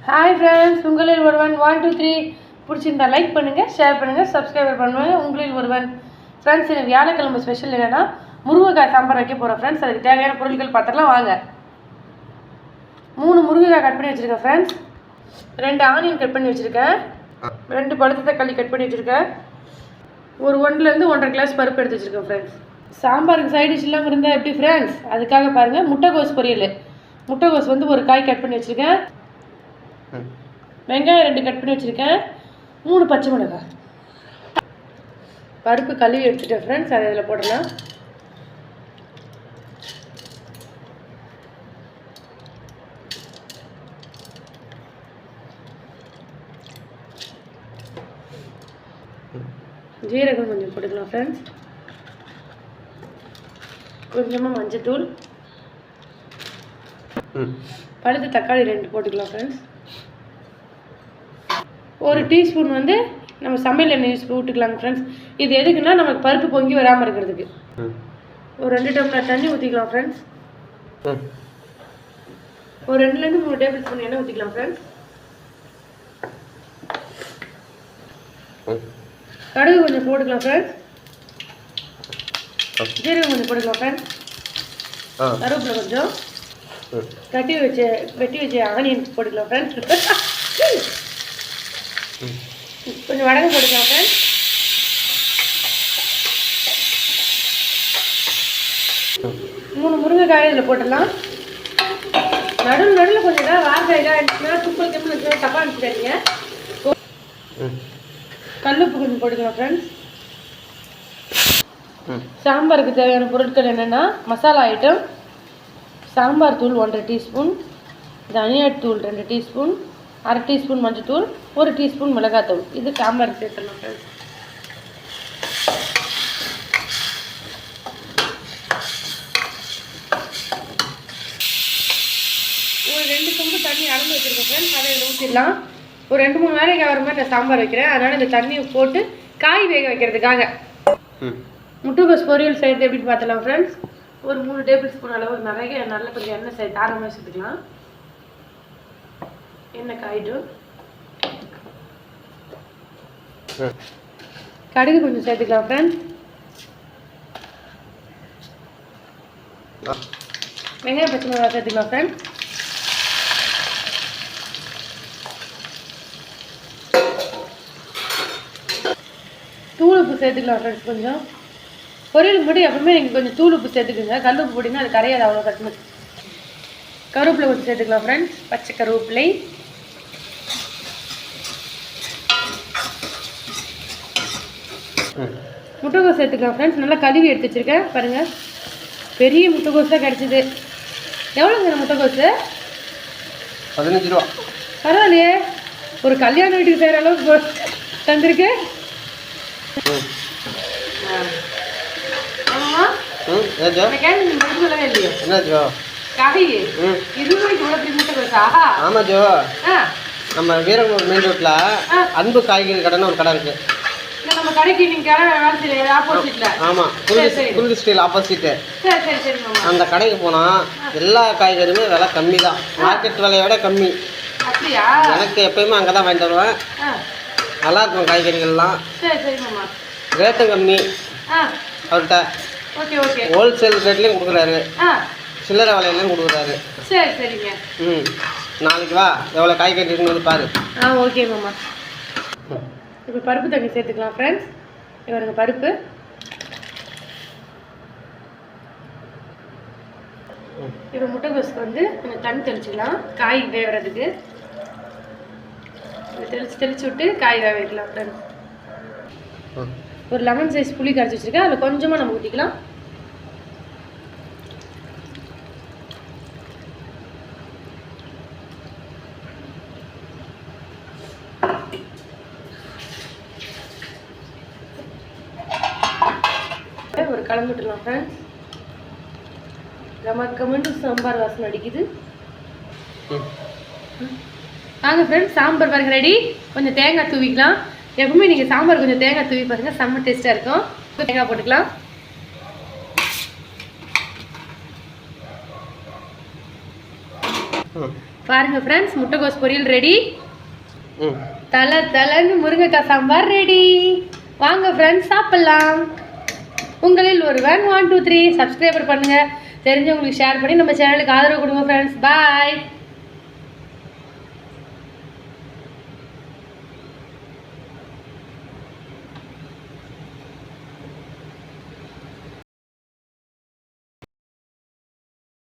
Hi friends, உங்களில் ஒருவன் 1 2 3 பிடிச்சிருந்தா லைக் பண்ணுங்கள், ஷேர் பண்ணுங்கள், சப்ஸ்கிரைபர் பண்ணுவாங்க. உங்களில் ஒருவன் ஃப்ரெண்ட்ஸ், எனக்கு வியாழக்கிழமை ஸ்பெஷல் என்னென்னா முருங்கைக்காய் சாம்பார் வைக்க போகிறோம் ஃப்ரெண்ட்ஸ். அதுக்கு தேவையான பொருட்கள் பார்த்துக்கலாம் வாங்க. 3 முருங்கைக்காய் கட் பண்ணி வச்சுருக்கேன் ஃப்ரெண்ட்ஸ். 2 ஆனியன் கட் பண்ணி வச்சுருக்கேன். 2 பழுத்த தக்காளி கட் பண்ணி வச்சுருக்கேன். ஒரு 1லேருந்து 1.5 கிளாஸ் பருப்பு எடுத்து வச்சுருக்கேன் ஃப்ரெண்ட்ஸ். சாம்பாருக்கு சைடு டிஷ் இல்லாமல் இருந்தால் எப்படி ஃப்ரெண்ட்ஸ்? அதுக்காக பாருங்கள், முட்டைகோஸ் பொரியல். முட்டைகோஸ் வந்து ஒரு காய் கட் பண்ணி வச்சுருக்கேன். வெங்காயம் 2 கட் பண்ணி வச்சுருக்கேன். 3 பச்சை மிளகாய். பருப்பு கழுவி எடுத்துட்டேன் ஃப்ரெண்ட்ஸ். அதை இதில் போடலாம். ஜீரகம் கொஞ்சம் போட்டுக்கலாம் ஃப்ரெண்ட்ஸ். கொஞ்சமாக மஞ்சத்தூள். பழுத்த தக்காளி 2 போட்டுக்கலாம் ஃப்ரெண்ட்ஸ். 1 டீஸ்பூன் வந்து நம்ம சமையல் எண்ணெய் யூஸ் விட்டுக்கலாங்க ஃப்ரெண்ட்ஸ். இது எதுக்குன்னா நமக்கு பருப்பு பொங்கி வராமல் இருக்கிறதுக்கு. ஒரு 2 டம்ளர் தண்ணி ஊற்றிக்கலாம் ஃப்ரெண்ட்ஸ். ஒரு 2லேருந்து 3 டேபிள் ஸ்பூன் எண்ணெய் ஊற்றிக்கலாம் ஃப்ரெண்ட்ஸ். கடுகு கொஞ்சம் போட்டுக்கலாம் ஃப்ரெண்ட்ஸ். ஜீரகம் கொஞ்சம் போட்டுக்கலாம் ஃப்ரெண்ட்ஸ். கருவேப்பிலை கொஞ்சம். வெட்டி வச்ச ஆனியன் போட்டுக்கலாம் ஃப்ரெண்ட்ஸ். கொஞ்சம் வடகம் போட்டுக்கலாம் ஃப்ரெண்ட்ஸ். மூணு முருங்கைக்காய் இதில் போட்டுடலாம். நடுவில் கொஞ்சம் ஏதாவது வார்த்தை இதாக துப்பல் கம்மி தப்பாக அனுப்பிச்சிடாதீங்க. கல்லுப்பு கொஞ்சம் போட்டுக்கலாம் ஃப்ரெண்ட்ஸ். சாம்பாருக்கு தேவையான பொருட்கள் என்னென்னா மசாலா ஐட்டம்: சாம்பார் தூள் 1.5 டீஸ்பூன், தனியா தூள் 2 டீஸ்பூன், 1/2 டீஸ்பூன் மஞ்சத்தூள், 1 டீஸ்பூன் மிளகாத்தூள். இது சாம்பாருக்கு சேர்த்துடலாம் ஃப்ரெண்ட்ஸ். ஒரு 2 சொம்பு தண்ணி அளந்து வச்சுருக்கேன் ஃப்ரெண்ட்ஸ். அதை இதில் ஊற்றிடலாம். ஒரு 2-3 வேலைக்கு வர மாதிரி நான் சாம்பார் வைக்கிறேன். அதனால் இந்த தண்ணியை போட்டு காய் வேக வைக்கிறதுக்காக. முட்டைகோஸ் பொரியல் செய்கிறது எப்படின்னு பார்த்துலாம் ஃப்ரெண்ட்ஸ். ஒரு 3 டேபிள் ஸ்பூன் அளவு நல்ல கொஞ்சம் எண்ணெய் தாராளமாக சேர்த்துக்கலாம். எண்ணெய் காயிடும். கடுகு கொஞ்சம் சேர்த்துக்கலாம் ஃப்ரெண்ட்ஸ். வெங்காயம் பச்சை மிளகாய் சேர்த்துக்கலாம் ஃப்ரெண்ட்ஸ். தூள் உப்பு சேர்த்துக்கலாம் ஃப்ரெண்ட்ஸ். கொஞ்சம் பொரியல் முடி எப்பவுமே நீங்கள் கொஞ்சம் தூள் உப்பு சேர்த்துக்குங்க. கல் உப்பு போட்டிங்கன்னா அது கரையாது அவ்வளோ கட்டுமே. கருவேப்பிலை கொஞ்சம் சேர்த்துக்கலாம் ஃப்ரெண்ட்ஸ். பச்சை கருவேப்பிலை. முட்டைகோஸ் சேர்த்துக்கலாம் ஃப்ரெண்ட்ஸ். நல்லா கழுவி எடுத்து வச்சுருக்கேன் பாருங்கள். பெரிய முட்டைகோஸ் தான் கிடச்சிது. எவ்வளோங்க முட்டைகோஸு? 15 ரூபா. பரவாயில்லையே, ஒரு கல்யாண வீட்டுக்கு செய்கிற அளவுக்கு தந்துருக்கு. நம்ம வீரனூர் மெயின் ரோட்ல அன்பு காய்கறி கடைன்னு ஒரு கடை இருக்கு. நம்ம கடைக்கு நீங்க ஆப்போசிட்ல. ஆமா, குருதி ஸ்டைல் ஆப்போசிட். அந்த கடைக்கு போனா எல்லா காய்கறியுமே விலை கம்மி தான். மார்க்கெட் விலையை விட கம்மி. எனக்கு எப்பயுமே அங்கதான் வாங்கிட்டு வருவேன். நல்லா இருக்கும் காய்கறிகள்லாம். ரேட்டும் கம்மி. அவர்கிட்ட ஹோல்சேல் ரேட்லேயும் கொடுக்குறாரு, சில்லறை விலையிலையும் கொடுக்குறாரு. சரி சரிங்க. நாளைக்கு வா, எவ்வளோ காய்கறி இருக்குன்னு பாரு. ஓகே மாமா. இப்போ பருப்பு தண்ணி சேர்த்துக்கலாம் ஃப்ரெண்ட்ஸ். இவருங்க பருப்பு. இப்போ முட்டைகோஸ்க்கு வந்து கொஞ்சம் தண்ணி தெளிச்சிக்கலாம் காய் வேகிறதுக்கு. தெளிச்சு விட்டு காய் வேக வைக்கலாம் ஃப்ரெண்ட்ஸ். ஒரு லெமன் சைஸ் புளி கரைச்சி வச்சுருக்கேன். அதில் கொஞ்சமாக நம்ம ஊற்றிக்கலாம். ஒரு கலந்து விட்டுலாம் ஃப்ரெண்ட்ஸ். கமண்டு சாம்பார் வாசனை அடிக்குது. வாங்க ஃப்ரெண்ட்ஸ், சாம்பார் பாருங்க ரெடி. கொஞ்சம் தேங்காய் தூவிக்கலாம். எப்பவுமே நீங்கள் சாம்பார் கொஞ்சம் தேங்காய் தூவி பாருங்கள், செம்ம டேஸ்ட்டாக இருக்கும். தேங்காய் போட்டுக்கலாம். பாருங்கள் ஃப்ரெண்ட்ஸ், முட்டைகோஸ் பொரியல் ரெடி. தலைன்னு முருங்கைக்காய் சாம்பார் ரெடி. வாங்க ஃப்ரெண்ட்ஸ் சாப்பிட்லாம். உங்களில் ஒருவன் 1 2 3 சப்ஸ்கிரைபர் பண்ணுங்கள். தெரிஞ்சவங்களுக்கு ஷேர் பண்ணி நம்ம சேனலுக்கு ஆதரவு கொடுங்க ஃப்ரெண்ட்ஸ். பாய்.